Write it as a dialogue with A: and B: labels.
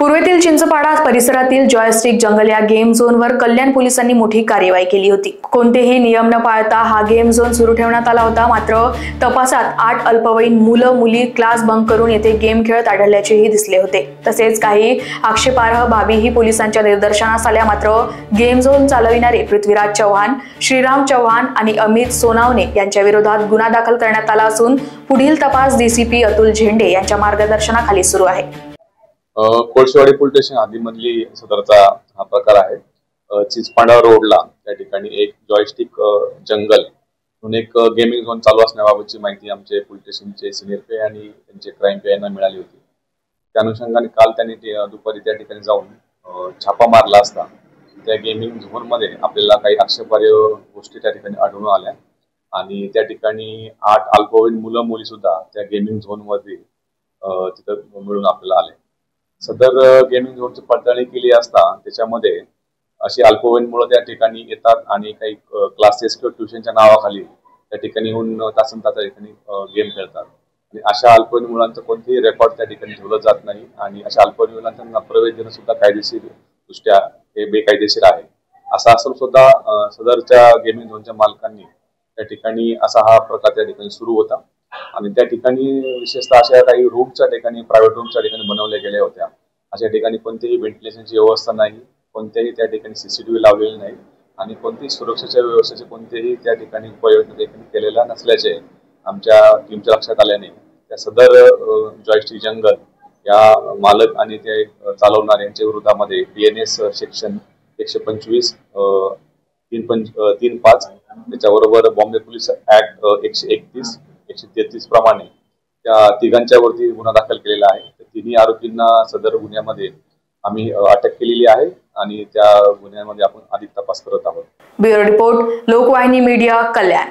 A: पूर्वेतील चिंचपाडा परिसरातील जॉयस्टिक जंगल या गेम झोनवर कल्याण पोलिसांनी मोठी कार्यवाही केली होती। कोणतेही नियम न पाळता हा गेम झोन सुरू ठेवण्यात आला होता। मात्र तपासात 8 अल्पवयीन मुलं-मुली क्लास बंक करून येथे गेम खेळत आढळल्याचेही दिसले होते। तसेच काही आक्षेपार्ह बाबीही पोलिसांच्या निदर्शनास आल्या। मात्र गेम झोन चालविणारे पृथ्वीराज चव्हाण, श्रीराम चव्हाण आणि अमित सोनावणे यांच्या विरोधात गुन्हा दाखल करण्यात आला असून पुढील तपास डीसीपी अतुल झेंडे यांच्या मार्गदर्शनाखाली सुरू आहे।
B: कोळशेवाडी पोलीस स्टेशन हद्दीमधली सदरचा हा प्रकार आहे। चिंचपाडा रोडला त्या ठिकाणी एक जॉयस्टिक जंगल म्हणून एक गेमिंग झोन चालू असण्याबाबतची माहिती आमचे पोलीस स्टेशनचे सिनियर पी आणि त्यांचे क्राईम पी यांना मिळाली होती। त्या अनुषंगाने काल त्यांनी दुपारी त्या ठिकाणी जाऊन छापा मारला असता त्या गेमिंग झोन मध्ये आपल्याला काही आक्षेपार्ह गोष्टी त्या ठिकाणी आढळून आल्या आणि त्या ठिकाणी 8 अल्पवयीन मुलं मुली सुद्धा त्या गेमिंग झोन मध्ये तिथं मिळून आपल्याला आले। सदर गेमिंग झोनची पडताळणी केली असता त्याच्यामध्ये अशी अल्पवयीन मुलं त्या ठिकाणी येतात आणि काही क्लासेस किंवा ट्युशनच्या नावाखाली त्या ठिकाणी येऊन तासनतास त्या ठिकाणी गेम खेळतात आणि अशा अल्पवयीन मुलांचं कोणतेही रेकॉर्ड त्या ठिकाणी ठेवलं जात नाही आणि अशा अल्पवयीन मुलांना प्रवेश देणं सुद्धा कायदेशीर दृष्ट्या हे बेकायदेशीर आहे। असं असून सुद्धा सदरच्या गेमिंग झोनच्या मालकांनी त्या ठिकाणी असा हा प्रकार त्या ठिकाणी सुरू होता आणि त्या ठिकाणी विशेषतः अशा काही रूमच्या ठिकाणी प्रायव्हेट रूमच्या ठिकाणी बनवल्या गेल्या होत्या। अशा ठिकाणी कोणतीही व्हेंटिलेशनची व्यवस्था नाही, कोणत्याही त्या ठिकाणी सीसीटीव्ही लावलेले नाही आणि कोणतीही सुरक्षेच्या व्यवस्थेचे कोणतेही त्या ठिकाणी उपाययोजना देखील केलेल्या नसल्याचे आमच्या टीमच्या लक्षात आल्याने त्या सदर जॉयस्टिक जंगल या मालक आणि ते चालवणारे यांच्या विरोधामध्ये BNS सेक्शन 125 3.5 त्याच्याबरोबर बॉम्बे पोलीस ऍक्ट 131 133 प्रमाणे त्या तिघांच्या वरती गुन्हा दाखल केलेला आहे। तिन्ही आरोपींना सदर गुन्ह्यामध्ये आम्ही अटक केलेली आहे आणि त्या गुन्ह्यामध्ये आपण अधिक तपास करत आहोत।
A: ब्युरो रिपोर्ट, लोकवाहिनी मीडिया, कल्याण।